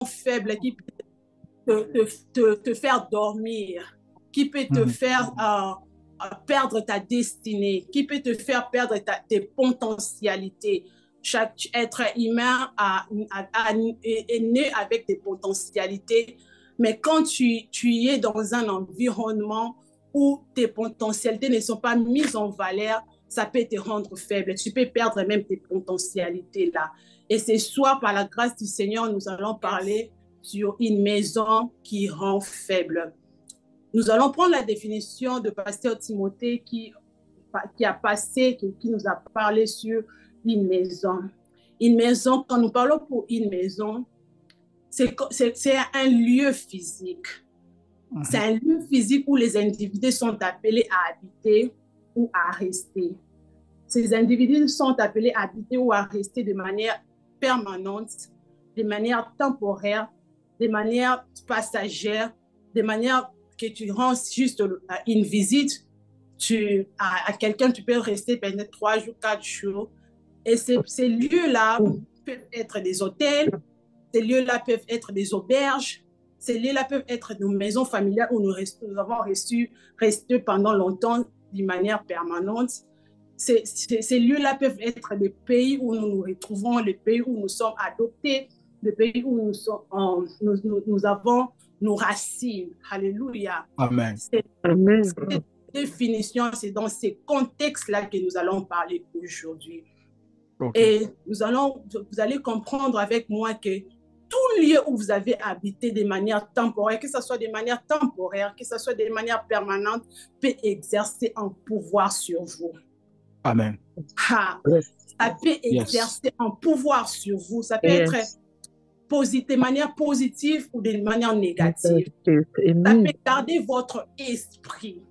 faible qui peut te faire dormir, qui peut te faire perdre ta destinée, qui peut te faire perdre tes potentialités. Chaque être humain est né avec des potentialités, mais quand tu es dans un environnement où tes potentialités ne sont pas mises en valeur, ça peut te rendre faible. Tu peux perdre même tes potentialités là. Et ce soir, par la grâce du Seigneur, nous allons parler sur une maison qui rend faible. Nous allons prendre la définition de Pasteur Timothée qui nous a parlé sur une maison. Une maison, quand nous parlons pour une maison, c'est un lieu physique. C'est un lieu physique où les individus sont appelés à habiter ou à rester. Ces individus sont appelés à habiter ou à rester de manière permanente, de manière temporaire, de manière passagère, de manière que tu rends juste une visite à quelqu'un, tu peux rester pendant 3 jours, 4 jours. Et ces lieux-là peuvent être des hôtels, ces lieux-là peuvent être des auberges, ces lieux-là peuvent être nos maisons familiales où nous avons resté pendant longtemps d'une manière permanente. Ces lieux-là peuvent être les pays où nous nous retrouvons, les pays où nous sommes adoptés, les pays où nous avons nos racines. Alléluia. Amen. Cette définition, c'est dans ces contextes-là que nous allons parler aujourd'hui. Okay. Et vous allez comprendre avec moi que tout lieu où vous avez habité de manière temporaire, que ce soit de manière temporaire, que ce soit de manière permanente, peut exercer un pouvoir sur vous. Amen. Ça peut exercer un pouvoir sur vous. Ça peut être de manière positive ou de manière négative. Ça peut garder votre esprit.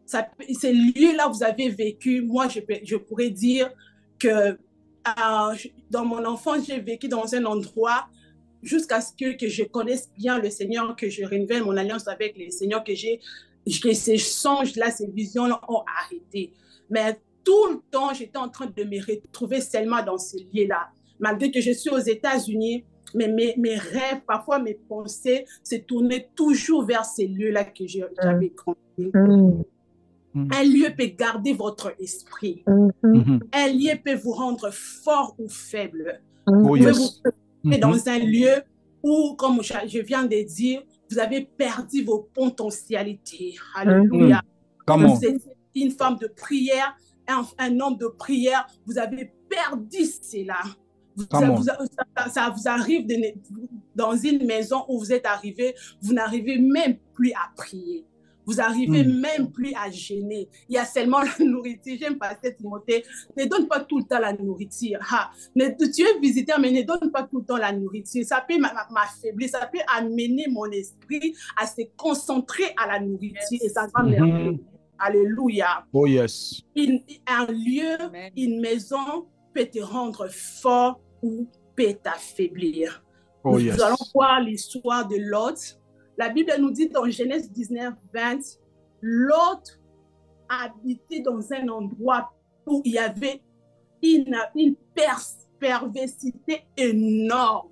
Ces lieux-là, vous avez vécu. Moi, je pourrais dire que dans mon enfance, j'ai vécu dans un endroit jusqu'à ce que je connaisse bien le Seigneur, que je renouvelle mon alliance avec le Seigneur, que ces songes-là, ces visions-là ont arrêté. Mais tout le temps, j'étais en train de me retrouver seulement dans ces lieux-là. Malgré que je suis aux États-Unis, mais mes rêves, parfois mes pensées, se tournaient toujours vers ces lieux-là que j'avais grandi. Un lieu peut garder votre esprit. Un lieu peut vous rendre fort ou faible. Vous pouvez vous retrouver dans un lieu où, comme je viens de dire, vous avez perdu vos potentialités. Alléluia. Vous êtes une femme de prière, un homme de prière, vous avez perdu cela. Ça vous arrive dans une maison où vous êtes arrivé, vous n'arrivez même plus à prier. Vous n'arrivez même plus à gêner. Il y a seulement la nourriture. J'aime Pasteur Timothée. Ne donne pas tout le temps la nourriture. Tu es visiteur, mais ne donne pas tout le temps la nourriture. Ça peut m'affaiblir. Ça peut amener mon esprit à se concentrer à la nourriture. Et ça va m'aider. Alléluia. Oh yes. Un lieu, une maison peut te rendre fort ou peut t'affaiblir. Nous allons voir l'histoire de Lot. La Bible nous dit dans Genèse 19, 20, Lot habitait dans un endroit où il y avait une perversité énorme.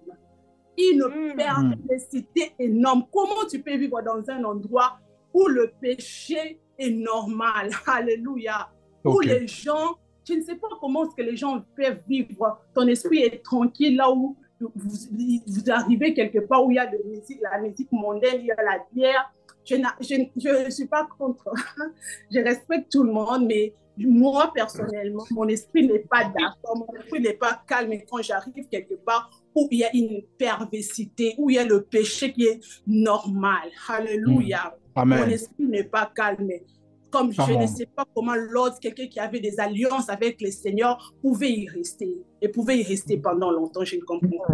Une perversité énorme. Comment tu peux vivre dans un endroit où le péché est normal? Alléluia. Où les gens, je ne sais pas comment est-ce que les gens peuvent vivre. Ton esprit est tranquille là où vous arrivez quelque part où il y a la musique mondaine, il y a la bière. Je ne suis pas contre. Je respecte tout le monde, mais moi, personnellement, mon esprit n'est pas d'accord. Mon esprit n'est pas calme quand j'arrive quelque part où il y a une perversité, où il y a le péché qui est normal. Alléluia. Amen. Mon esprit n'est pas calme. Comme je ne sais pas comment l'autre, quelqu'un qui avait des alliances avec le Seigneur, pouvait y rester. Et pouvait y rester pendant longtemps, je ne comprends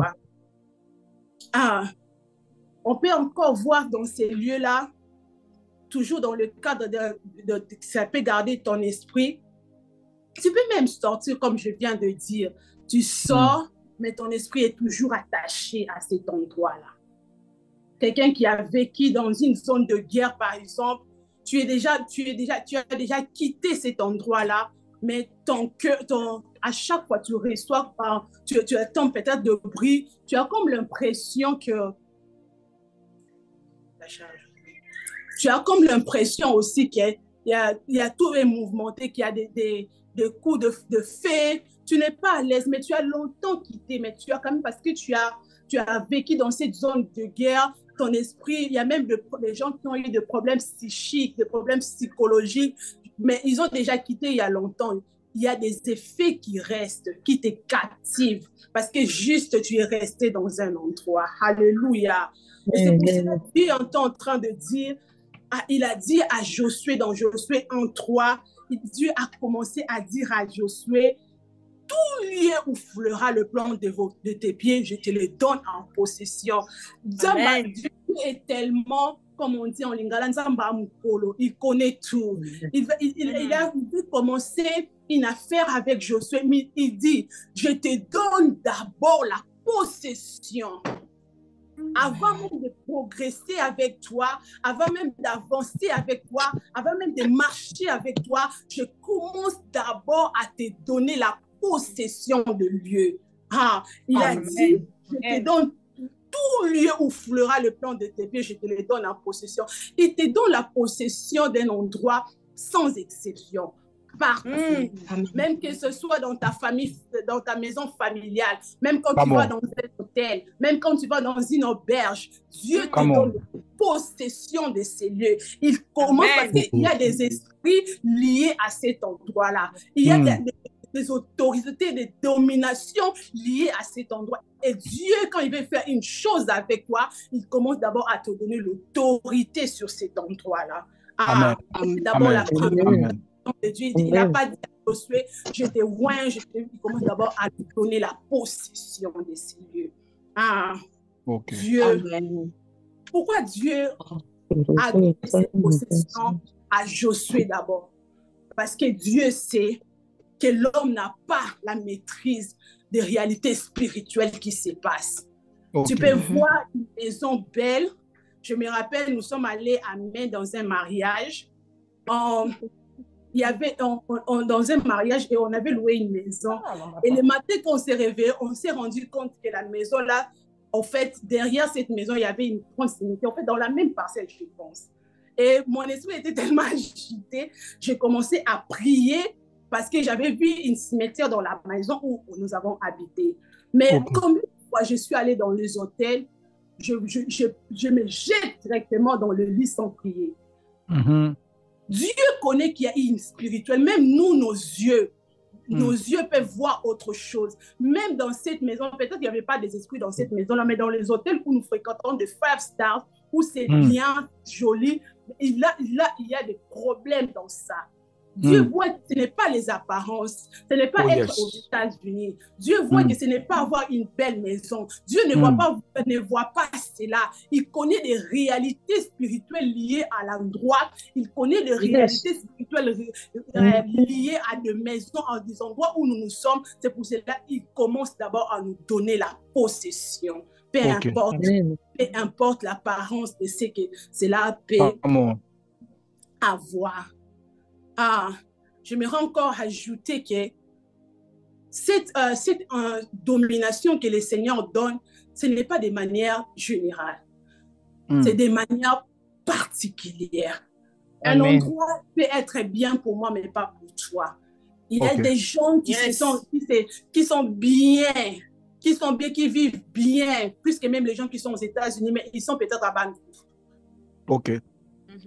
pas. On peut encore voir dans ces lieux-là, toujours dans le cadre de ça peut garder ton esprit. Tu peux même sortir, comme je viens de dire. Tu sors, mais ton esprit est toujours attaché à cet endroit-là. Quelqu'un qui a vécu dans une zone de guerre, par exemple, tu as déjà quitté cet endroit-là, mais ton cœur, à chaque fois tu reçois, tu attends peut-être de bruit, tu as comme l'impression que... Tu as comme l'impression aussi qu'il y a tout est mouvementé, qu'il y a des coups de fée. Tu n'es pas à l'aise, mais tu as longtemps quitté, mais tu as quand même, parce que tu as vécu dans cette zone de guerre, ton esprit, il y a même des gens qui ont eu des problèmes psychiques, des problèmes psychologiques, mais ils ont déjà quitté il y a longtemps. Il y a des effets qui restent, qui te captivent, parce que juste tu es resté dans un endroit. Alléluia. Et c'est pour ça que Dieu est en train de dire, il a dit à Josué dans Josué 1:3, Dieu a commencé à dire à Josué, tout lieu où fleura le plan de tes pieds, je te le donne en possession. Dieu est tellement, comme on dit en lingala, il connaît tout. Il a commencé une affaire avec Josué, mais il dit, je te donne d'abord la possession. Avant même de progresser avec toi, avant même d'avancer avec toi, avant même de marcher avec toi, je commence d'abord à te donner la possession de lieu. Il a dit, je te donne tout lieu où fleura le plan de tes pieds, je te le donne en possession. Il te donne la possession d'un endroit sans exception. Partout, même que ce soit dans ta famille, dans ta maison familiale, même quand tu vas dans un hôtel, même quand tu vas dans une auberge, Dieu te donne la possession de ces lieux. Il commence parce qu'il y a des esprits liés à cet endroit-là. Il y a des autorités, des dominations liées à cet endroit. Et Dieu, quand il veut faire une chose avec toi, il commence d'abord à te donner l'autorité sur cet endroit-là. D'abord la première de Dieu, il n'a pas dit à Josué, je te oins, il commence d'abord à lui donner la possession de ces lieux. Dieu, pourquoi Dieu a donné cette possession à Josué d'abord? Parce que Dieu sait que l'homme n'a pas la maîtrise des réalités spirituelles qui se passent. Tu peux voir une maison belle. Je me rappelle, nous sommes allés à Maine dans un mariage. Il y avait dans un mariage et on avait loué une maison. Et le matin, quand on s'est réveillé, on s'est rendu compte que la maison là, en fait, derrière cette maison, il y avait une grande cimetière, en fait, dans la même parcelle, je pense. Et mon esprit était tellement agité, j'ai commencé à prier parce que j'avais vu une cimetière dans la maison où nous avons habité. Mais comme fois je suis allée dans les hôtels, je me jette directement dans le lit sans prier. Dieu connaît qu'il y a une spirituelle. Même nous, nos yeux peuvent voir autre chose. Même dans cette maison, peut-être qu'il n'y avait pas des esprits dans cette maison-là, mais dans les hôtels où nous fréquentons de 5 stars, où c'est bien joli, il y a des problèmes dans ça. Dieu voit que ce n'est pas les apparences, ce n'est pas être aux États-Unis. Dieu voit que ce n'est pas avoir une belle maison. Dieu ne voit pas cela. Il connaît des réalités spirituelles liées à l'endroit. Il connaît des réalités spirituelles liées à des maisons, à des endroits où nous sommes. C'est pour cela qu'il commence d'abord à nous donner la possession. Peu importe l'apparence de ce que cela peut avoir. J'aimerais encore ajouter que cette domination que le Seigneur donne, ce n'est pas de manière générale. C'est de manière particulière. Un endroit peut être bien pour moi, mais pas pour toi. Il y a des gens qui sont bien, qui vivent bien, plus que même les gens qui sont aux États-Unis, mais ils sont peut-être à Vancouver.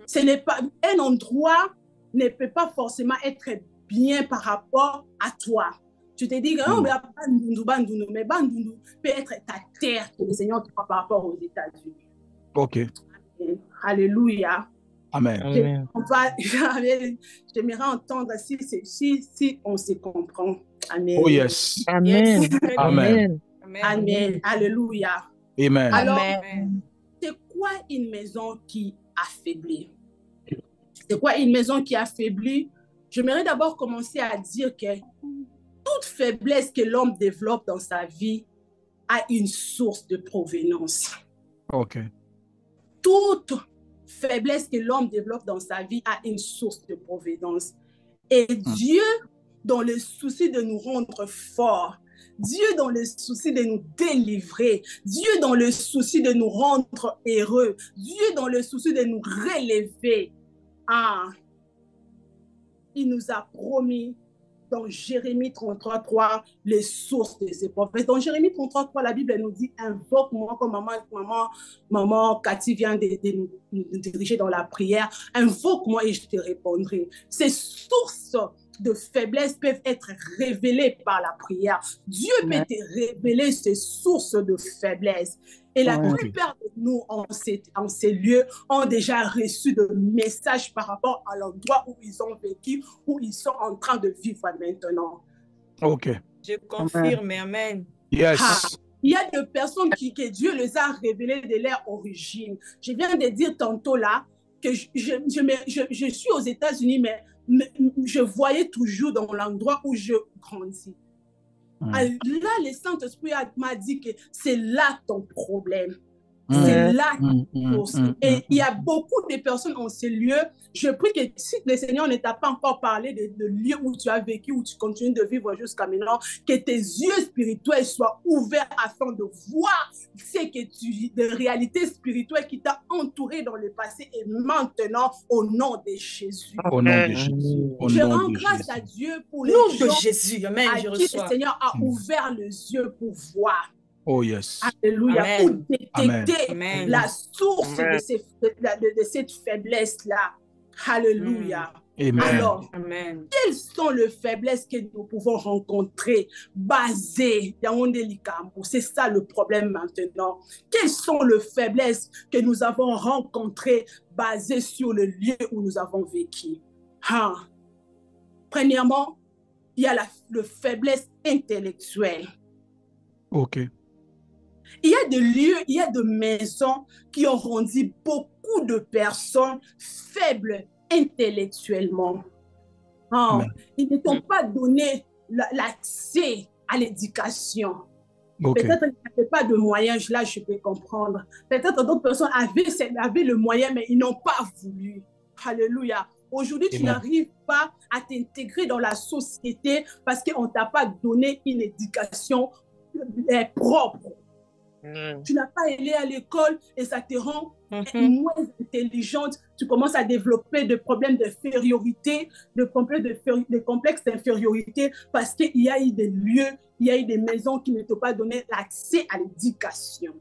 Ce n'est pas un endroit ne peut pas forcément être bien par rapport à toi. Tu te dis que Bandundu, mais Bandundu peut être ta terre que le Seigneur te prend par rapport aux États-Unis. Alléluia. Amen. J'aimerais entendre si on se comprend. Amen. Oh yes. Amen. Amen. Amen. Alléluia. Amen. Alors, c'est quoi une maison qui affaiblit? C'est quoi une maison qui affaiblit? J'aimerais d'abord commencer à dire que toute faiblesse que l'homme développe dans sa vie a une source de provenance. Toute faiblesse que l'homme développe dans sa vie a une source de provenance. Et Dieu dans le souci de nous rendre forts. Dieu dans le souci de nous délivrer. Dieu dans le souci de nous rendre heureux. Dieu dans le souci de nous relever. Ah, il nous a promis dans Jérémie 33:3 les sources de ses prophètes. Dans Jérémie 33:3, la Bible nous dit invoque-moi, comme maman Cathy vient de nous diriger dans la prière. Invoque-moi et je te répondrai. Ces sources de faiblesse peuvent être révélées par la prière. Dieu peut te révéler ces sources de faiblesse. Et la plupart de nous, en ces lieux, ont déjà reçu de messages par rapport à l'endroit où ils ont vécu, où ils sont en train de vivre maintenant. Ok. Je confirme, amen. Yes. Il y a des personnes que Dieu les a révélées de leur origine. Je viens de dire tantôt là que je suis aux États-Unis, mais je voyais toujours dans l'endroit où je grandis. Là, le Saint-Esprit m'a dit que c'est là ton problème. C'est là et il y a beaucoup de personnes en ces lieux. Je prie que si le Seigneur ne t'a pas encore parlé de lieux où tu as vécu, où tu continues de vivre jusqu'à maintenant, que tes yeux spirituels soient ouverts afin de voir ce que de réalité spirituelle qui t'a entouré dans le passé et maintenant au nom de Jésus. Au nom de Jésus. Je rends grâce à Dieu pour les gens de Jésus. Amen. à qui le Seigneur a ouvert les yeux pour voir. Oh yes. Alléluia. Amen. Pour détecter Amen. la source de cette faiblesse-là. Alléluia. Amen. Alors, Amen. quelles sont les faiblesses que nous pouvons rencontrer basées dans mon délicat? C'est ça le problème maintenant. Quelles sont les faiblesses que nous avons rencontrées basées sur le lieu où nous avons vécu? Premièrement, il y a la faiblesse intellectuelle. Ok. Il y a des lieux, il y a des maisons qui ont rendu beaucoup de personnes faibles intellectuellement. Ils ne t'ont pas donné l'accès à l'éducation. Okay. Peut-être qu'ils n'avaient pas de moyens, là je peux comprendre. Peut-être d'autres personnes avaient le moyen, mais ils n'ont pas voulu. Alléluia. Aujourd'hui, tu n'arrives pas à t'intégrer dans la société parce qu'on ne t'a pas donné une éducation propre. Tu n'as pas allé à l'école et ça te rend moins intelligente. Tu commences à développer des problèmes d'infériorité, des complexes d'infériorité parce qu'il y a eu des lieux, il y a eu des maisons qui ne t'ont pas donné l'accès à l'éducation.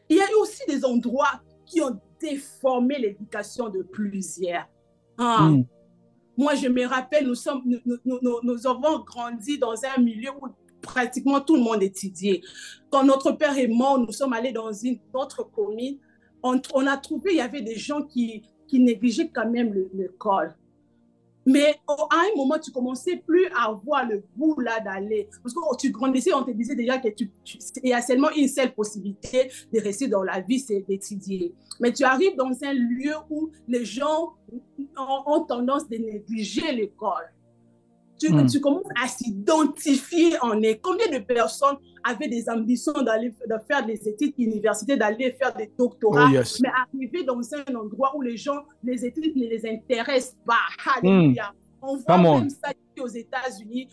Il y a eu aussi des endroits qui ont déformé l'éducation de plusieurs. Moi, je me rappelle, nous avons grandi dans un milieu où pratiquement tout le monde étudiait. Quand notre père est mort, nous sommes allés dans une autre commune. On a trouvé, il y avait des gens qui négligeaient quand même l'école. Mais à un moment, tu commençais plus à avoir le goût là d'aller. Parce que tu grandissais, on te disait déjà que il y a seulement une seule possibilité de rester dans la vie, c'est d'étudier. Mais tu arrives dans un lieu où les gens ont tendance à négliger l'école. Tu commences à s'identifier en eux. Combien de personnes avaient des ambitions de faire des études universitaires, d'aller faire des doctorats, mais arriver dans un endroit où les gens, les études ne les intéressent pas. Alléluia. On voit même ça ici aux États-Unis.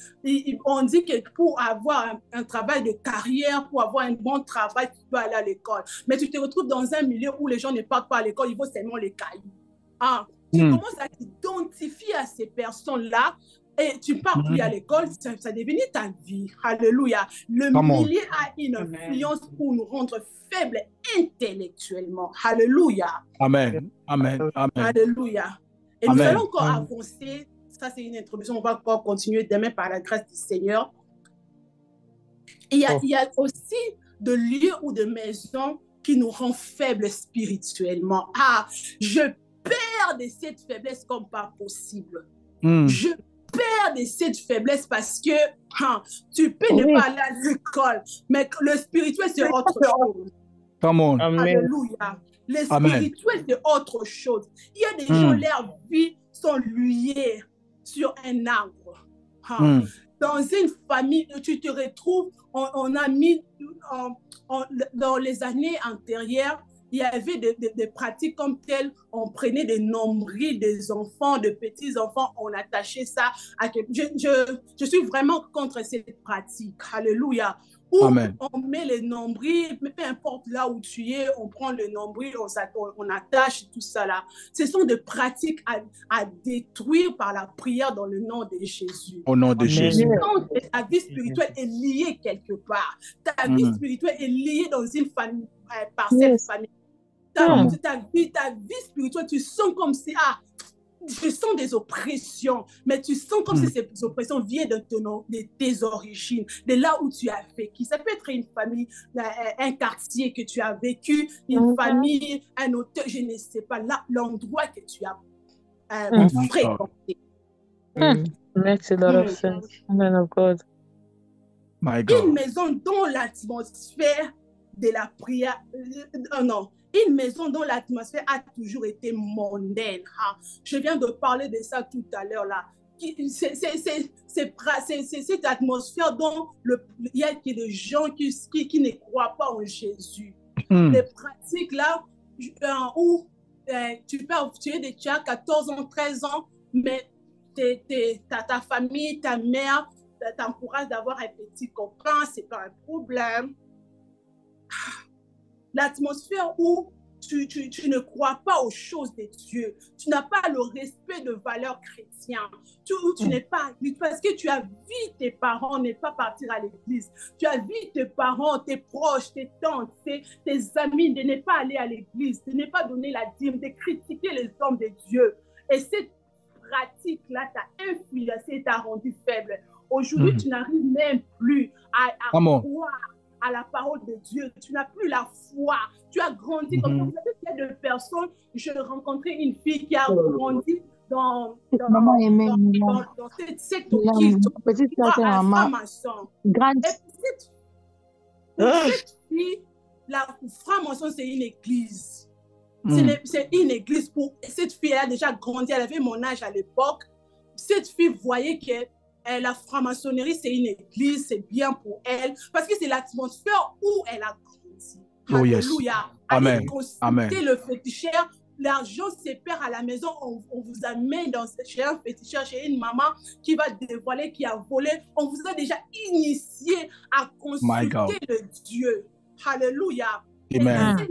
On dit que pour avoir un travail de carrière, pour avoir un bon travail, tu dois aller à l'école. Mais tu te retrouves dans un milieu où les gens ne partent pas à l'école, ils vont seulement les cailloux. Tu commences à t'identifier à ces personnes-là. Et tu ne pars plus à l'école, ça devient ta vie. Alléluia. Le milieu a une influence pour nous rendre faibles intellectuellement. Alléluia. Amen. Amen. Amen. Alléluia. Et nous allons encore avancer. Ça, c'est une introduction. On va encore continuer demain par la grâce du Seigneur. Il y a aussi de lieux ou de maisons qui nous rendent faibles spirituellement. Je perds de cette faiblesse comme pas possible. Je perds de cette faiblesse parce que tu peux ne pas aller à l'école, mais le spirituel, c'est autre chose. Alléluia. Le spirituel, c'est autre chose. Il y a des gens, leur vie sont liées sur un arbre. Dans une famille, tu te retrouves, on a mis dans les années antérieures, il y avait des pratiques comme telles. On prenait des nombrils des enfants, de petits-enfants, on attachait ça à je suis vraiment contre cette pratique. Alléluia. Où Amen. on met les nombrils, peu importe là où tu es, on prend le nombril, on attache tout ça là. Ce sont des pratiques à détruire par la prière dans le nom de Jésus. Au nom de Jésus. Quand ta vie spirituelle est liée quelque part, ta vie spirituelle est liée dans une famille, par cette famille. Ta vie spirituelle, tu sens comme si, je sens des oppressions, mais tu sens comme si ces oppressions viennent de tes origines, de là où tu as vécu. Ça peut être une famille, un quartier que tu as vécu, une famille, un hôtel, je ne sais pas, l'endroit que tu as fréquenté. Makes a lot of sense. Man of God. My God. Une maison dont l'atmosphère de la prière, une maison dont l'atmosphère a toujours été mondaine. Je viens de parler de ça tout à l'heure là. C'est cette atmosphère dont il y a des gens qui ne croient pas en Jésus. Les pratiques là où tu as 14 ans, 13 ans, mais ta famille, ta mère t'encourage d'avoir un petit copain, c'est pas un problème. L'atmosphère où tu ne crois pas aux choses de Dieu, tu n'as pas le respect de valeurs chrétiennes, tu n'es pas, parce que tu as vu tes parents ne pas partir à l'église, tu as vu tes parents, tes proches, tes tantes, tes amis de ne pas aller à l'église, de ne pas donner la dîme, de critiquer les hommes de Dieu. Et cette pratique-là t'a influencé, t'a rendu faible. Aujourd'hui, tu n'arrives même plus à croire à la parole de Dieu. Tu n'as plus la foi. Tu as grandi comme ça. Vous savez, il y a des personnes, je rencontrais une fille qui a grandi dans cette secte qui va à un franc-maçon. Cette fille, la franc-maçon, c'est une église. C'est une église pour... Cette fille, elle a déjà grandi, elle avait mon âge à l'époque. Cette fille voyait que la franc-maçonnerie, c'est une église, c'est bien pour elle, parce que c'est l'atmosphère où elle a grandi. Oh, yes. Alléluia. Amen. Amen. Le féticheur, l'argent se perd à la maison, on vous amène chez un féticheur, chez une maman qui va dévoiler, qui a volé. On vous a déjà initié à consulter le Dieu. Alléluia. Amen. Et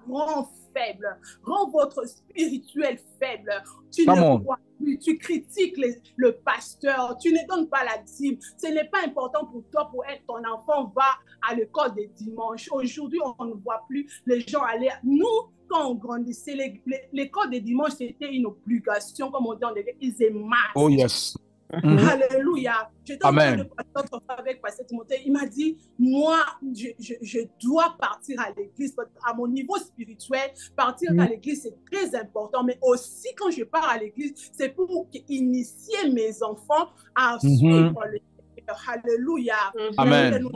rend faible, rend votre spirituel faible. Tu ne crois plus, tu critiques le pasteur, tu ne donnes pas la dîme. Ce n'est pas important pour toi, pour être ton enfant va à l'école des dimanches. Aujourd'hui, on ne voit plus les gens aller. Nous, quand on grandissait, l'école des dimanches, c'était une obligation, comme on dit en anglais, is a must. Oh yes. Alléluia. J'étais en train de parler avec Pasteur Timothée. Il m'a dit, moi, je dois partir à l'église. À mon niveau spirituel, partir à l'église, c'est très important. Mais aussi, quand je pars à l'église, c'est pour initier mes enfants à suivre le Seigneur. Alléluia. Amen.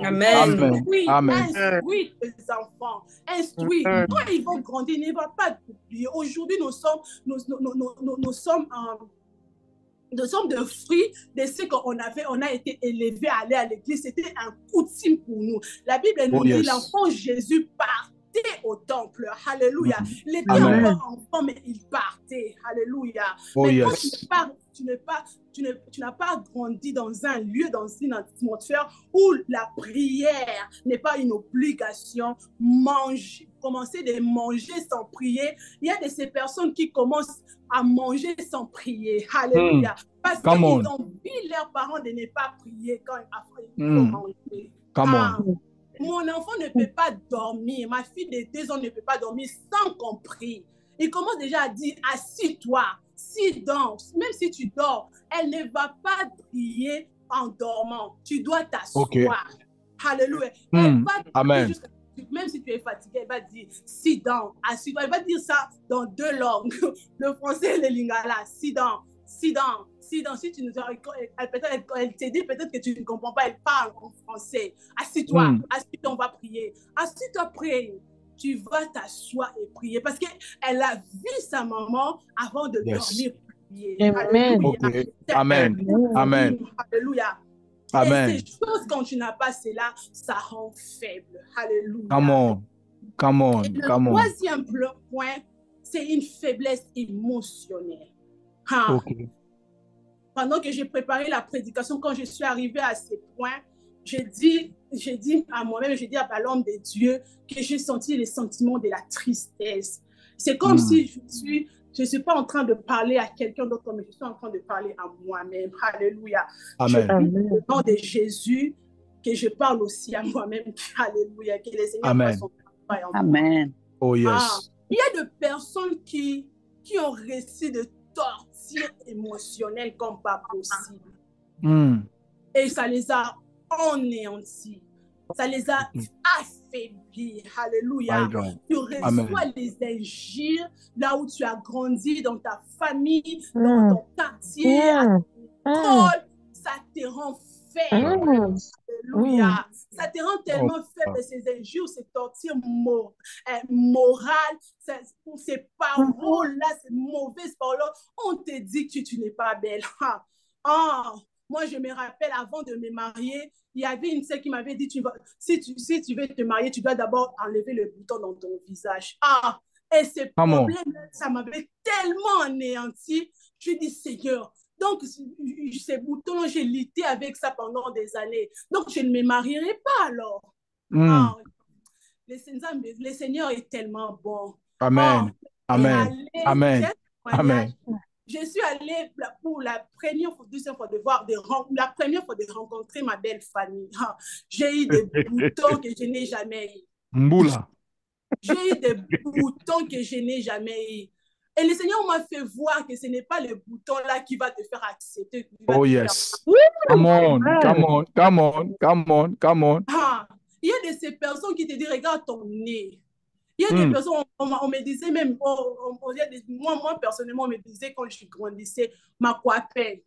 Amen. Instruis tes enfants. Instruis. Quand ils vont grandir, il ne va pas t'oublier. Aujourd'hui, nous sommes de fruits de ce qu'on avait, on a été élevés à aller à l'église. C'était un coutume pour nous. La Bible nous dit, l'enfant Jésus partait au temple. Alléluia. Il était encore enfant, mais il partait. Alléluia. Mais quand tu n'as pas grandi dans un lieu, dans une atmosphère où la prière n'est pas une obligation, commencer de manger sans prier. Il y a de ces personnes qui commencent à manger sans prier. Alléluia. Parce qu'ils ont vu leurs parents de ne pas prier quand ils faut manger. Mon enfant ne peut pas dormir. Ma fille de 2 ans ne peut pas dormir sans qu'on prie. Il commence déjà à dire, assis-toi, sit-down. Même si tu dors, elle ne va pas prier en dormant. Tu dois t'asseoir. Alléluia. Amen. Même si tu es fatigué, elle va dire sit down, assis-toi. Elle va dire ça dans 2 langues, le français et le lingala. Sit down, sit down, sit down. Si tu nous elle te dit peut-être que tu ne comprends pas, elle parle en français. Assis-toi, assis-toi, on va prier. Assis-toi, prie. Tu vas t'asseoir et prier parce qu'elle a vu sa maman avant de dormir prier. Amen. Amen. Amen. Alléluia. Amen. Et ces choses, quand tu n'as pas cela, ça rend faible. Alléluia. Come on. Come on. Et le Come on. troisième point, c'est une faiblesse émotionnelle. Ah. Okay. Pendant que j'ai préparé la prédication, quand je suis arrivée à ces points, j'ai dit à moi-même, j'ai dit à l'homme de Dieu que j'ai senti les sentiments de la tristesse. C'est comme si je ne suis pas en train de parler à quelqu'un d'autre, mais je suis en train de parler à moi-même. Alléluia. Amen. Je prie au nom de Jésus que je parle aussi à moi-même. Alléluia. Que les Seigneurs fassent son travail en moi. Amen. Oh yes. Ah, il y a des personnes qui ont réussi de torture émotionnelle comme pas possible. Et ça les a anéantis. Ça les a affaiblis. Alléluia. Tu reçois les injures là où tu as grandi, dans ta famille, dans ton quartier, à l'école. Ça te rend faible. Alléluia. Ça te rend tellement faible, ces injures, ces tortures morales, ces paroles-là, ces mauvaises paroles. On te dit que tu n'es pas belle. Moi, je me rappelle, avant de me marier, il y avait une sœur qui m'avait dit, si tu veux te marier, tu dois d'abord enlever le bouton dans ton visage. Et ce problème, ça m'avait tellement anéanti. Je dis, Seigneur, donc ces boutons, j'ai lutté avec ça pendant des années. Donc, je ne me marierai pas alors. Le Seigneur est tellement bon. Amen. Amen. Amen. Amen. Je suis allée pour la première fois, deuxième fois la première fois de rencontrer ma belle famille. J'ai eu des boutons que je n'ai jamais eu. Mboula. J'ai eu des boutons que je n'ai jamais eu. Et le Seigneur m'a fait voir que ce n'est pas le bouton-là qui va te faire accepter. Oh yes. Come on, come on, come on, come on, come on. Il y a de ces personnes qui te disent, regarde ton nez. Il y a des personnes, on me disait même, moi personnellement, on me disait quand je grandissais, ma coiffure.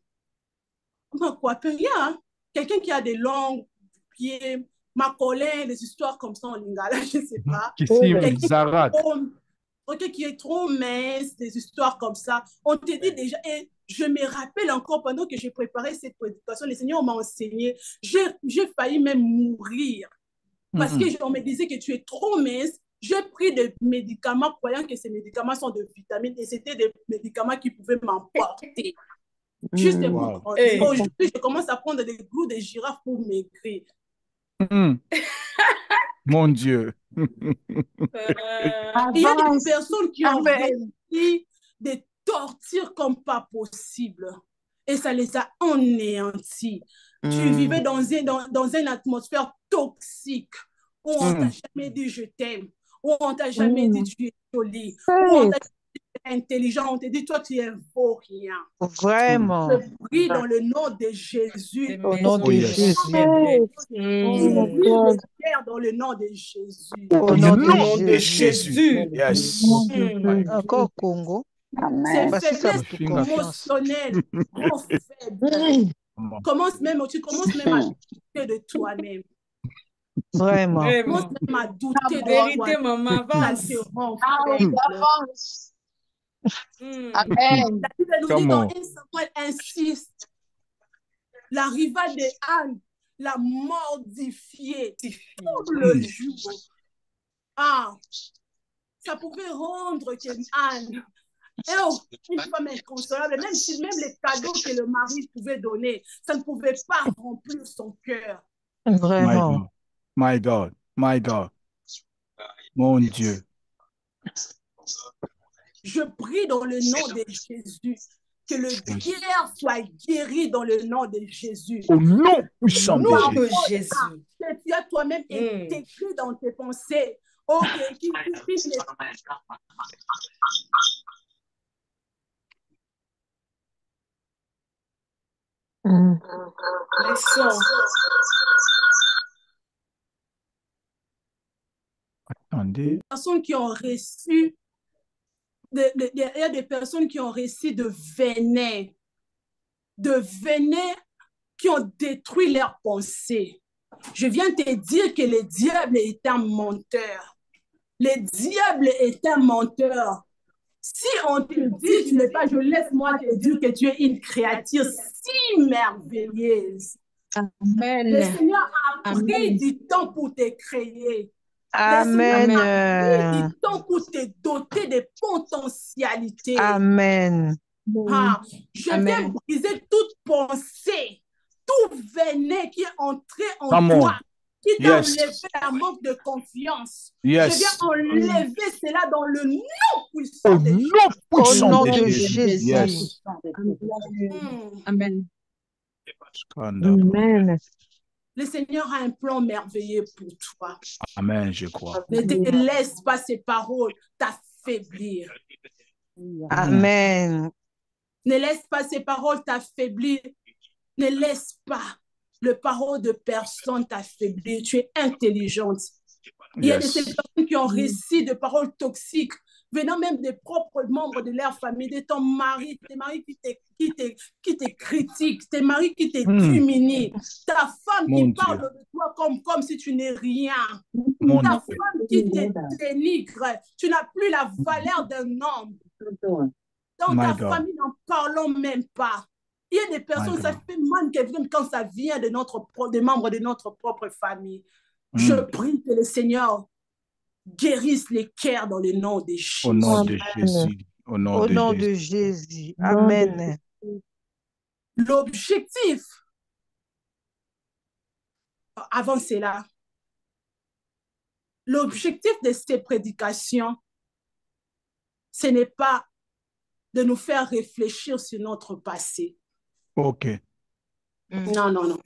Il y a quelqu'un qui a des longs pieds, ma colère, des histoires comme ça en lingala, je ne sais pas. Qui est trop mince, des histoires comme ça. On te dit déjà, et je me rappelle encore pendant que j'ai préparé cette prédication, le Seigneur m'a enseigné, j'ai failli même mourir parce qu'on me disait que tu es trop mince. J'ai pris des médicaments croyant que ces médicaments sont de vitamines et c'était des médicaments qui pouvaient m'emporter. Juste pour aujourd'hui, je commence à prendre des clous de girafe pour maigrir. Mon Dieu. Il y a des personnes qui ont réussi des tortures comme pas possible et ça les a anéantis. Tu vivais dans une atmosphère toxique où on t'a jamais dit je t'aime, où on t'a jamais dit tu es jolie, où on t'a dit tu es intelligent, on t'a dit toi tu es vaut rien. Vraiment. Je prie dans le nom de Jésus. Au nom de Jésus. Dans le nom de Jésus. Au nom de Jésus. Yes. Encore Congo. C'est faiblesse émotionnelle. Tu commences même à douter de toi-même. Vraiment. Tu commences même à douter de vérité, maman, avance. Amen. La Bible nous dit dans 1 Samuel insiste. La rivale de Anne l'a mortifiée tout le jour. Ça pouvait rendre Anne une femme inconsolable, même les cadeaux que le mari pouvait donner, ça ne pouvait pas remplir son cœur. Vraiment. My God, my God. Mon Dieu. Je prie dans le nom de Jésus que le guerre soit guéri dans le nom de Jésus. Au nom puissant de Jésus. Que tu as toi-même intégré dans tes pensées. Attendez. Personnes qui ont reçu il y a des personnes qui ont reçu de venin qui ont détruit leurs pensées. Je viens de te dire que le diable est un menteur. Le diable est un menteur. Si on te dit tu n'es pas, laisse-moi te dire que tu es une créature si merveilleuse. Amen. Le Seigneur a pris du temps pour te créer. Amen. Il temps pour te doter des potentialités. Amen. Ah, je viens briser toute pensée, tout venin qui est entré en toi, qui t'a enlevé la manque de confiance. Je viens enlever cela dans le nom puissant de Jésus. Au nom de Jésus. Amen. Amen. Le Seigneur a un plan merveilleux pour toi. Amen, je crois. Ne te laisse pas ces paroles t'affaiblir. Amen. Ne laisse pas ces paroles t'affaiblir. Ne laisse pas les paroles de personne t'affaiblir. Tu es intelligente. Il y a de ces personnes qui ont réussi de paroles toxiques venant même des propres membres de leur famille, de ton mari, tes maris qui te critiquent, tes maris qui te diminuent, ta femme qui parle de toi comme si tu n'es rien, ta femme qui te dénigre, tu n'as plus la valeur d'un homme. Dans ta famille, n'en parlons même pas. Il y a des personnes, ça fait mal quand ça vient des membres de notre propre famille. Je prie que le Seigneur guérisse les cœurs dans le nom de Jésus. Au nom de Jésus. Au nom de Jésus. Amen. L'objectif, avant cela, l'objectif de ces prédications, ce n'est pas de nous faire réfléchir sur notre passé. OK. Non, non, non.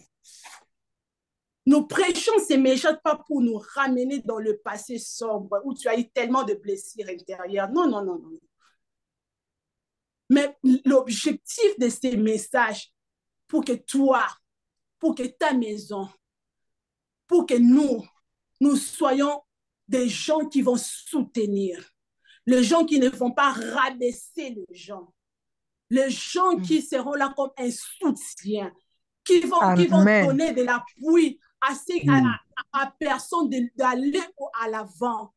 Nous prêchons ces messages pas pour nous ramener dans le passé sombre où tu as eu tellement de blessures intérieures. Non, non, non, non. Mais l'objectif de ces messages, pour que toi, pour que ta maison, pour que nous soyons des gens qui vont soutenir, les gens qui ne vont pas rabaisser les gens, les gens qui seront là comme un soutien, qui vont donner de l'appui à personne d'aller à l'avant,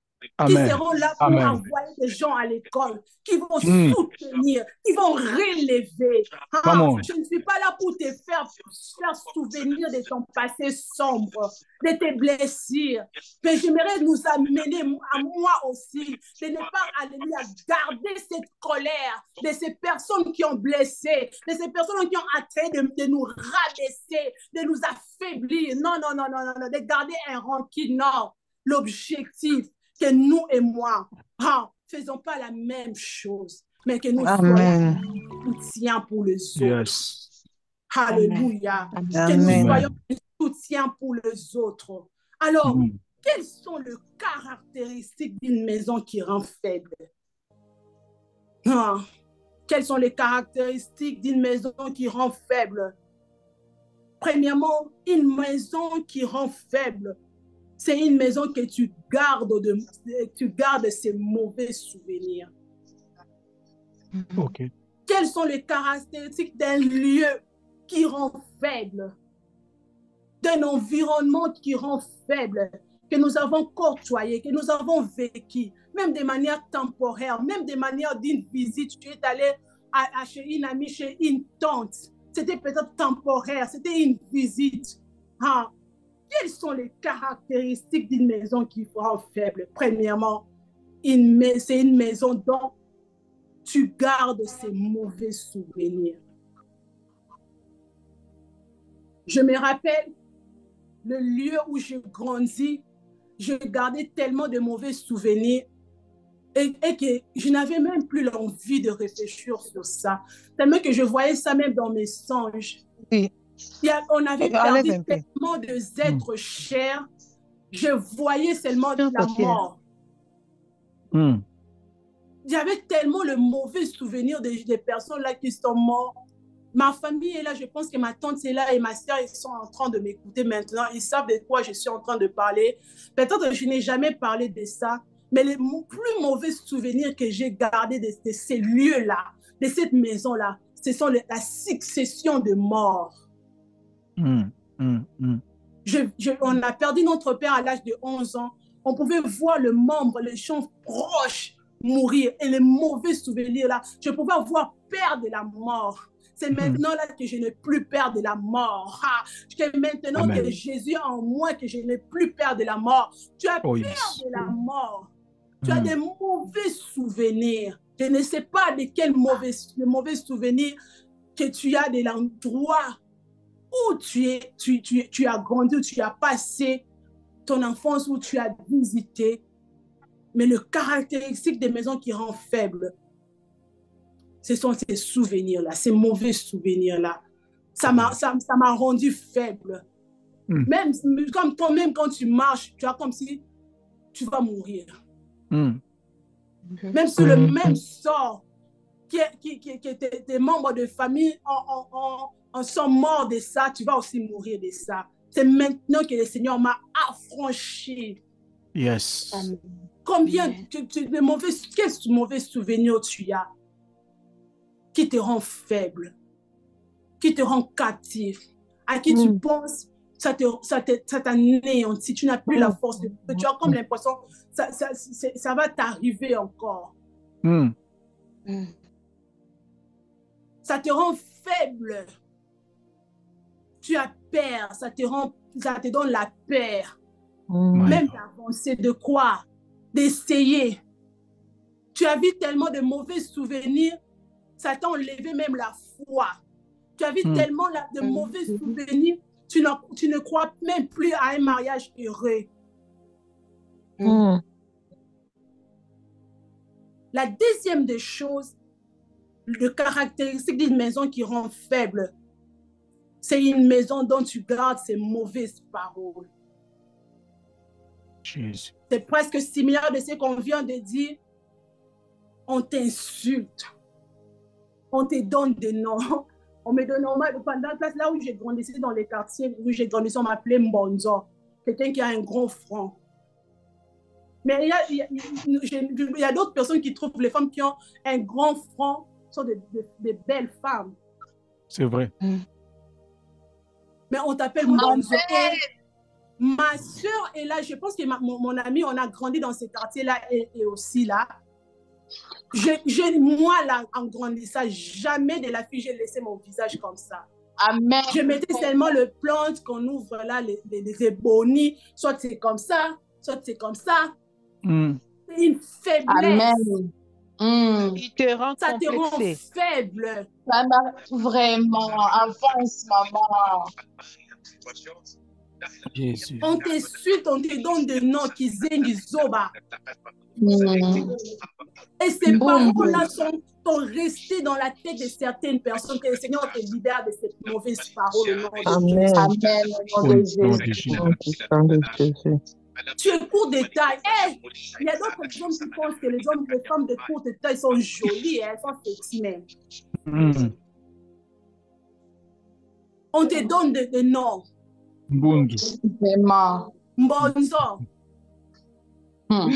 qui seront là pour envoyer des gens à l'école, qui vont soutenir, qui vont relever. Je ne suis pas là pour te faire souvenir de ton passé sombre, de tes blessures, mais j'aimerais nous amener à moi aussi, de ne pas garder cette colère de ces personnes qui ont blessé, de ces personnes qui ont atteint de nous rabaisser, de nous affaiblir. Non, non, non, non, non, de garder un rancune. Non, l'objectif, que nous et moi, faisons pas la même chose, mais que nous soyons soutien pour les autres. Yes. Alléluia. Que nous soyons soutien pour les autres. Alors, quelles sont les caractéristiques d'une maison qui rend faible? Quelles sont les caractéristiques d'une maison qui rend faible? Premièrement, une maison qui rend faible, c'est une maison que tu gardes ces mauvais souvenirs. OK. Quelles sont les caractéristiques d'un lieu qui rend faible, d'un environnement qui rend faible, que nous avons côtoyé, que nous avons vécu, même de manière temporaire, même de manière d'une visite. Tu es allé chez une amie, chez une tante. C'était peut-être temporaire, c'était une visite. Quelles sont les caractéristiques d'une maison qui rend faible? Premièrement, c'est une maison dont tu gardes ces mauvais souvenirs. Je me rappelle le lieu où j'ai grandi, je gardais tellement de mauvais souvenirs et que je n'avais même plus l'envie de réfléchir sur ça. Tellement que je voyais ça même dans mes songes. Oui. On avait perdu tellement d'êtres chers, je voyais seulement la mort. Il y avait tellement le mauvais souvenir des personnes là qui sont mortes. Ma famille est là, je pense que ma tante est là et ma soeur, ils sont en train de m'écouter maintenant. Ils savent de quoi je suis en train de parler. Peut-être que je n'ai jamais parlé de ça, mais les plus mauvais souvenirs que j'ai gardés de ces lieux-là, de cette maison-là, ce sont la succession de morts. On a perdu notre père à l'âge de 11 ans. On pouvait voir le membre, les gens proches mourir et les mauvais souvenirs là. Je pouvais voir peur de la mort. C'est maintenant là que je n'ai plus peur de la mort. C'est maintenant Amen. que Jésus est en moi que je n'ai plus peur de la mort. Tu as peur de la mort. Tu as des mauvais souvenirs. Je ne sais pas de quels mauvais souvenirs que tu as de l'endroit où tu as grandi, où tu as passé ton enfance, où tu as visité. Mais le caractéristique des maisons qui rend faible, ce sont ces souvenirs-là, ces mauvais souvenirs-là. Ça m'a rendu faible. Même comme toi-même, quand tu marches, tu as comme si tu vas mourir. Même si le même sort que tes membres de famille en sont morts de ça, tu vas aussi mourir de ça. C'est maintenant que le Seigneur m'a affranchi. Yes. Combien de quels mauvais souvenirs tu as qui te rend faible, qui te rend captif, à qui tu penses, ça t'anéantit, tu n'as plus la force, tu as comme l'impression ça va t'arriver encore. Ça te rend faible. Tu as peur, ça te donne la peur. Même d'avancer, de croire, d'essayer. Tu as vu tellement de mauvais souvenirs, ça t'a enlevé même la foi. Tu as vu tellement de mauvais souvenirs, tu ne crois même plus à un mariage heureux. La deuxième des choses, le caractéristique d'une maison qui rend faible, c'est une maison dont tu gardes ces mauvaises paroles. C'est presque similaire de ce qu'on vient de dire. On t'insulte. On te donne des noms. On me donne pendant là où j'ai grandi dans les quartiers, où j'ai grandi, on m'appelait Mbonzo. Quelqu'un qui a un gros front. Mais il y a d'autres personnes qui trouvent les femmes qui ont un grand front sont des belles femmes. C'est vrai. Mais on t'appelle Mbonzo. Ma soeur est là, je pense que mon ami, on a grandi dans ces quartiers-là et aussi là. Moi, là, en grandissant, jamais de la fille, j'ai laissé mon visage comme ça. Amen. Je mettais seulement le plante qu'on ouvre là, les ébonies, soit c'est comme ça, soit c'est comme ça. C'est une faiblesse. Il te rend ça te rend complexé. faible. Ça m'a vraiment avance, maman. Jésus. On t'insulte, on te donne des noms qui zengi zoba. Et ces paroles-là sont restés dans la tête de certaines personnes, que le Seigneur te libère de ces mauvaises paroles au nom de Jésus. Amen. Au nom de Jésus. Tu es court de taille. Il y a d'autres hommes qui pensent que les femmes de courte taille sont jolies, elles sont sexy même. On te donne des noms. Mbundu. Vraiment. Mbonzo. On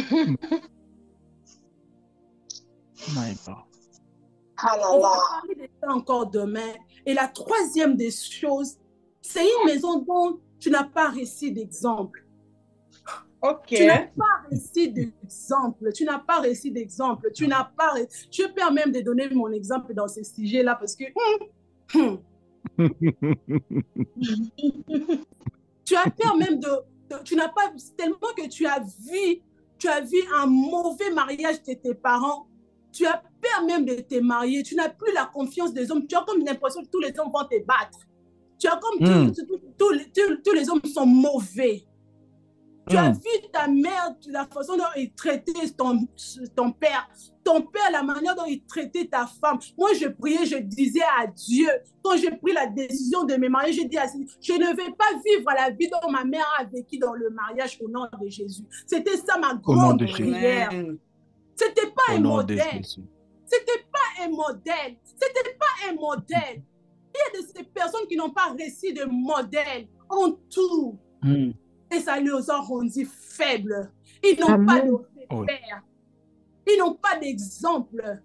va parler de ça encore demain. Et la troisième des choses, c'est une maison dont tu n'as pas réussi d'exemple. Ok. Tu n'as pas réussi d'exemple. Tu n'as pas réussi d'exemple. Tu n'as pas. Je peux même de donner mon exemple dans ce sujet-là parce que. Tu as peur même tu n'as pas tellement que tu as vu un mauvais mariage de tes parents. Tu as peur même de te marier. Tu n'as plus la confiance des hommes. Tu as comme l'impression que tous les hommes vont te battre. Tu as comme tous les hommes sont mauvais. Tu as vu ta mère, la façon dont il traitait ton père. Ton père, la manière dont il traitait ta femme. Moi, je priais, je disais à Dieu, quand j'ai pris la décision de me marier, je dis à Dieu, je ne vais pas vivre la vie dont ma mère a vécu dans le mariage au nom de Jésus. C'était ça ma grande prière. C'était pas un modèle. C'était pas un modèle. C'était pas un modèle. Il y a de ces personnes qui n'ont pas réussi de modèle en tout. Et ça les a rendus faibles. Ils n'ont pas de repères. Ils n'ont pas d'exemple.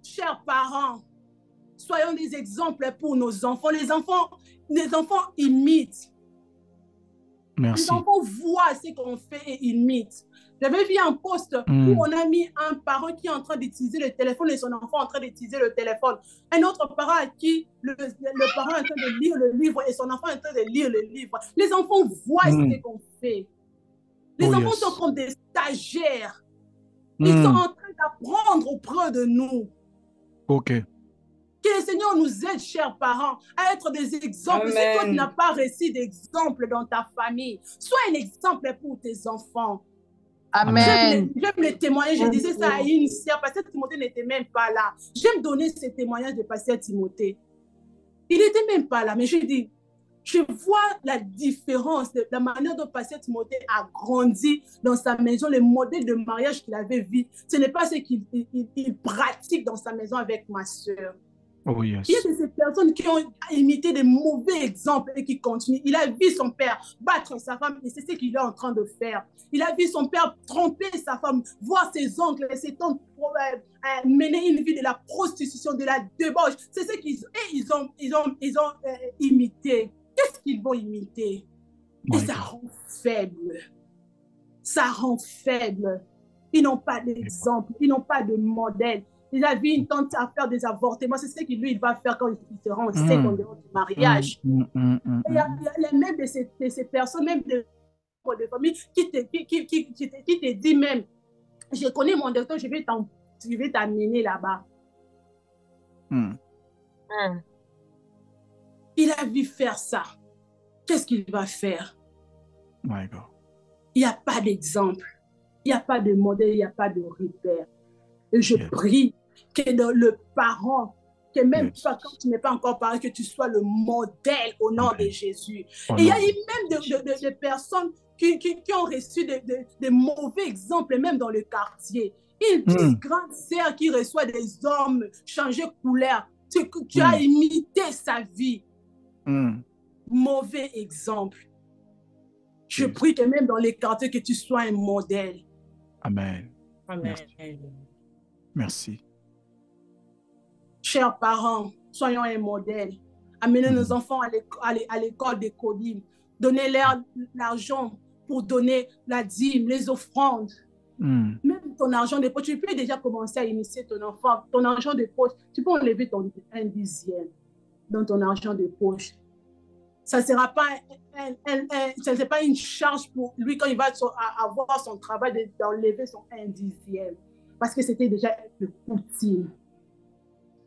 Chers parents, soyons des exemples pour nos enfants. Les enfants imitent. Merci. Les enfants voient ce qu'on fait et imitent. J'avais vu un post où on a mis un parent qui est en train d'utiliser le téléphone et son enfant en train d'utiliser le téléphone. Un autre parent à qui le parent est en train de lire le livre et son enfant est en train de lire le livre. Les enfants voient ce qu'on fait. Les enfants sont comme des stagiaires. Ils sont en train d'apprendre auprès de nous. OK. Que le Seigneur nous aide, chers parents, à être des exemples. Amen. Si toi, tu n'as pas reçu d'exemple dans ta famille, sois un exemple pour tes enfants. Amen. J'aime les témoignages. Je disais ça à une sœur, Pasteur Timothée n'était même pas là. J'aime donner ces témoignages de Pasteur Timothée. Il n'était même pas là, mais je dis, je vois la différence de la manière dont Pasteur Timothée a grandi dans sa maison, les modèles de mariage qu'il avait vu. Ce n'est pas ce qu'il pratique dans sa maison avec ma sœur. Oh yes. Il y a de ces personnes qui ont imité des mauvais exemples et qui continuent. Il a vu son père battre sa femme et c'est ce qu'il est en train de faire. Il a vu son père tromper sa femme, voir ses oncles et ses tantes mener une vie de la prostitution, de la débauche. C'est ce qu'ils ont imité. Qu'est-ce qu'ils vont imiter? Et ça rend faible. Ça rend faible. Ils n'ont pas d'exemple, ils n'ont pas de modèle. Il a vu une tante à faire des avortements. C'est ce qu'il lui il va faire quand il sera enceinte en dehors du mariage. Il y a même de ces personnes, même de famille, qui te dit même, je connais mon docteur, je vais t'amener là-bas. Il a vu faire ça. Qu'est-ce qu'il va faire? My God. Il n'y a pas d'exemple. Il n'y a pas de modèle, il n'y a pas de repère. Et je prie que le parent, que même toi, quand tu n'es pas encore parent, que tu sois le modèle au nom de Jésus. Et il y a même des personnes qui ont reçu des mauvais exemples, même dans le quartier. Une petite grande sœur qui reçoit des hommes changés couleur. Tu as imité sa vie. Mauvais exemple. Je prie que même dans les quartiers, que tu sois un modèle. Amen. Amen. Merci. Chers parents, soyons un modèle. Amenez nos enfants à l'école des codines. Donnez-leur l'argent pour donner la dîme, les offrandes. Même ton argent de poche, tu peux déjà commencer à initier ton enfant. Ton argent de poche, tu peux enlever un dixième dans ton argent de poche. Ça ne sera pas, pas une charge pour lui quand il va avoir son travail d'enlever son 1 dixième. Parce que c'était déjà le coutume.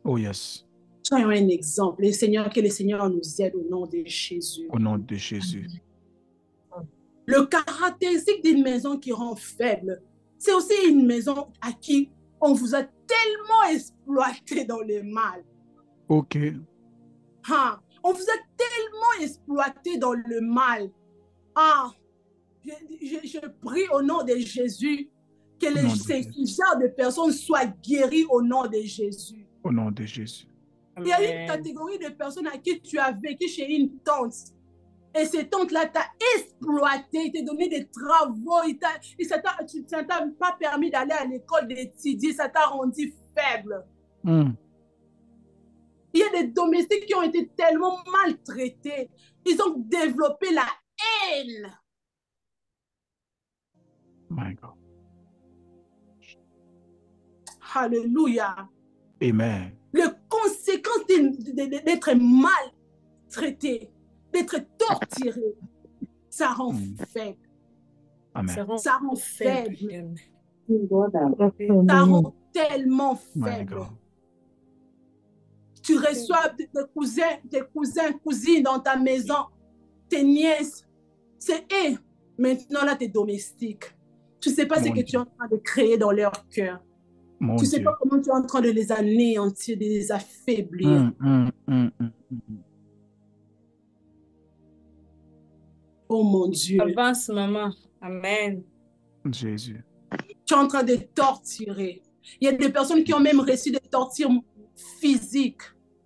Oh yes. Soyons un exemple. Que le Seigneur nous aide au nom de Jésus. Au nom de Jésus. Le caractéristique d'une maison qui rend faible, c'est aussi une maison à qui on vous a tellement exploité dans le mal. OK. On vous a tellement exploité dans le mal. Je prie au nom de Jésus que ces genres de personnes soient guéries au nom de Jésus. Au nom de Jésus. Il y a une catégorie de personnes à qui tu as vécu chez une tante. Et cette tante-là t'a exploité, t'a donné des travaux, ça t'a pas permis d'aller à l'école d'étudier, ça t'a rendu faible. Il y a des domestiques qui ont été tellement maltraités, ils ont développé la haine. My God. Alléluia. Amen. Les conséquences d'être maltraité, d'être torturé, ça rend faible. Amen. Ça rend faible. Ça rend tellement faible. Tu reçois tes cousins, cousines dans ta maison, tes nièces. C'est eux. Maintenant, là, tu es domestique. Tu ne sais pas ce que tu es en train de créer dans leur cœur. Tu ne sais pas comment tu es en train de les anéantir, de les affaiblir. Oh mon Dieu. Avance, maman. Amen. Jésus. Tu es en train de torturer. Il y a des personnes qui ont même reçu des tortures physiques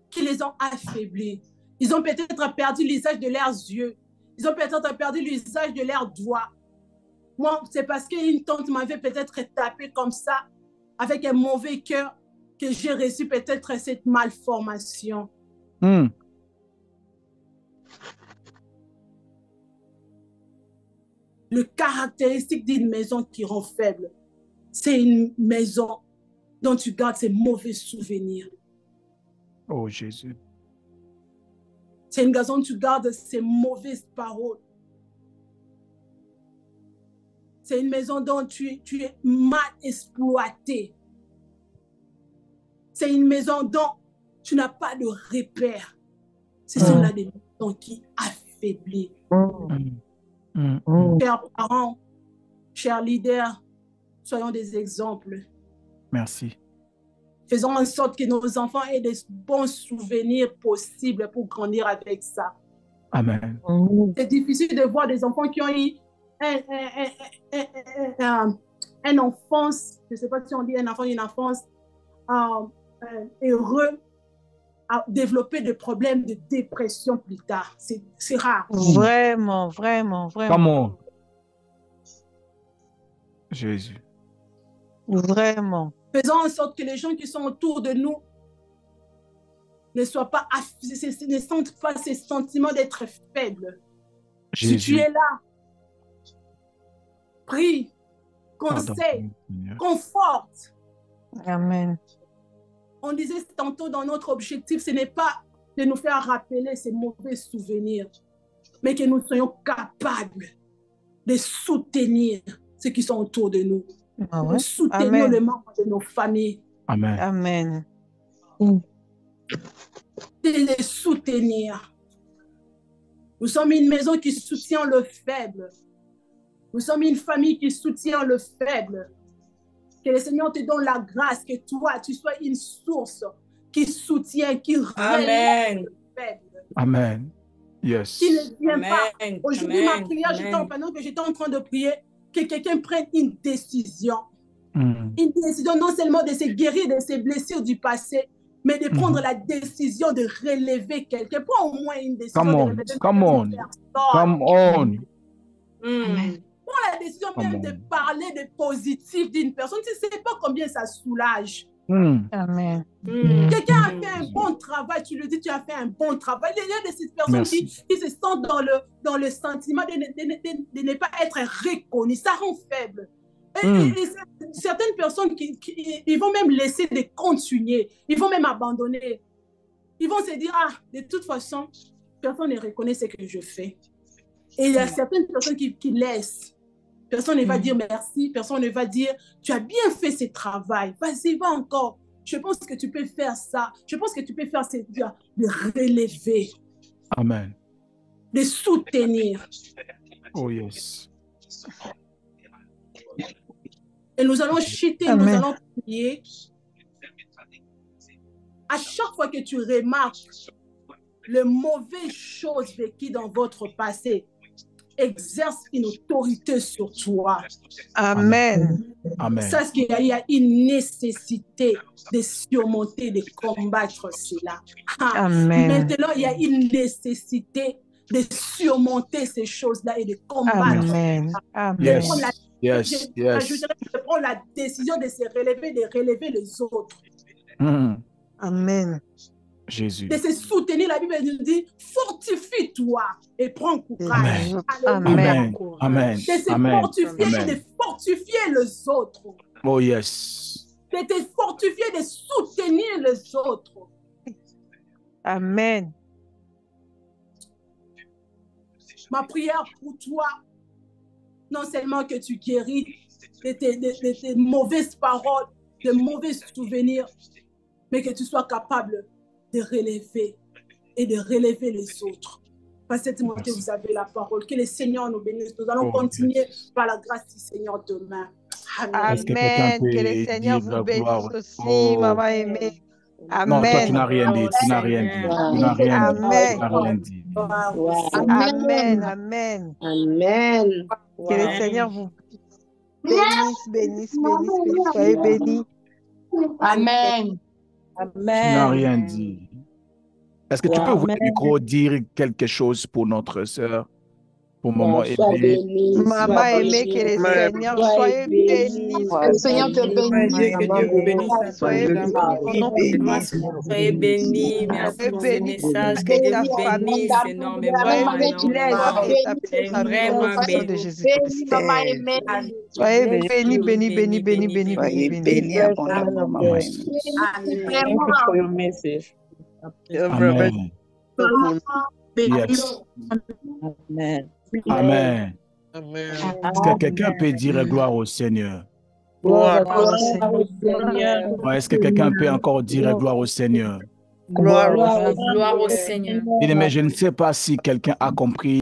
qui les ont affaiblis. Ils ont peut-être perdu l'usage de leurs yeux. Ils ont peut-être perdu l'usage de leurs doigts. Moi, c'est parce qu'une tante m'avait peut-être tapé comme ça, avec un mauvais cœur, que j'ai reçu peut-être cette malformation. Le caractéristique d'une maison qui rend faible, c'est une maison dont tu gardes ces mauvais souvenirs. Oh Jésus. C'est une maison où tu gardes ces mauvaises paroles. C'est une maison dont tu es mal exploité. C'est une maison dont tu n'as pas de repère. Ce sont là des maisons qui affaiblissent. Chers parents, chers leaders, soyons des exemples. Merci. Faisons en sorte que nos enfants aient des bons souvenirs possibles pour grandir avec ça. Amen. C'est difficile de voir des enfants qui ont eu une enfance, je ne sais pas si on dit un enfant, une enfance heureux, à développer des problèmes de dépression plus tard. C'est rare. Vraiment, vraiment, vraiment. Come on. Jésus. Vraiment. Faisons en sorte que les gens qui sont autour de nous ne sentent pas ces sentiments d'être faibles. Jésus. Si tu es là, prie, conseille, conforte. Amen. On disait tantôt dans notre objectif, ce n'est pas de nous faire rappeler ces mauvais souvenirs, mais que nous soyons capables de soutenir ceux qui sont autour de nous, de soutenir les membres de nos familles. Amen. Amen. De les soutenir. Nous sommes une maison qui soutient le faible. Nous sommes une famille qui soutient le faible. Que le Seigneur te donne la grâce, que toi, tu sois une source qui soutient, qui relève le faible. Amen. Yes. Qui ne vient pas. Aujourd'hui, ma prière, pendant que j'étais en train de prier, que quelqu'un prenne une décision. Une décision non seulement de se guérir de ses blessures du passé, mais de prendre la décision de relever quelqu'un. Pas au moins une décision de relever quelqu'un. Come on. Prends la décision même de parler de positif d'une personne. Tu ne sais pas combien ça soulage. Amen. Quelqu'un a fait un bon travail, tu lui dis tu as fait un bon travail. Il y a de ces personnes qui se sentent dans le sentiment de ne pas être reconnues. Ça rend faible. Et certaines personnes ils vont même laisser de continuer. Ils vont même abandonner. Ils vont se dire, de toute façon, personne ne reconnaît ce que je fais. Et il y a certaines personnes qui laissent. Personne ne va dire merci. Personne ne va dire, tu as bien fait ce travail. Vas-y, va encore. Je pense que tu peux faire ça. Je pense que tu peux faire de relever. Amen. De soutenir. Oh yes. Et nous allons chuter, nous allons prier. À chaque fois que tu remarques les mauvaises choses vécues dans votre passé, exerce une autorité sur toi. Amen. Amen. Sache qu'il y a une nécessité de surmonter, de combattre cela. Amen. Maintenant, il y a une nécessité de surmonter ces choses-là et de combattre. Amen. Amen. Je prends la décision de se relever, de relever les autres. Amen. Jésus. De se soutenir, la Bible nous dit, fortifie-toi et prends courage. Amen. Amen. De se fortifier et de fortifier les autres. Oh yes. De te fortifier, de soutenir les autres. Amen. Ma prière pour toi, non seulement que tu guéris de tes mauvaises paroles, de mauvais souvenirs, mais que tu sois capable de relever et de relever les autres. Pasteur Timothée, vous avez la parole. Que le Seigneur nous bénisse. Nous allons continuer par la grâce du Seigneur demain. Amen. Que le Seigneur vous bénisse aussi, maman aimée. Amen. Non, toi, tu n'as rien dit. Tu n'as rien dit. Tu n'as rien dit. Tu n'as rien dit. Amen. Amen. Amen. Que le Seigneur vous bénisse. Soyez bénis. Amen. Tu n'as rien dit. Est-ce que tu peux ouvrir le micro, dire quelque chose pour notre sœur? pour maman Sois Aimée. béni. Maman aimée, que le Seigneur soit béni. Le Seigneur te bénisse. Dieu, que Dieu vous bénisse Soyez béni au nom de Jésus. Soyez bénis. Merci Soyez pour ce béni. message. Que Dieu vous bénisse énormément. Soyez béni énormément. au nom de Jésus-Christ. Soyez béni, béni, béni, béni, béni, béni, béni. abondamment, maman. Amen. For your message. Amen. Yes. Amen. Amen. Est-ce que quelqu'un peut dire gloire au Seigneur? Gloire Gloire au au Seigneur. Seigneur. Ouais, est-ce que quelqu'un peut encore dire gloire au Seigneur? Gloire au Seigneur. Bien-aimé, je ne sais pas si quelqu'un a compris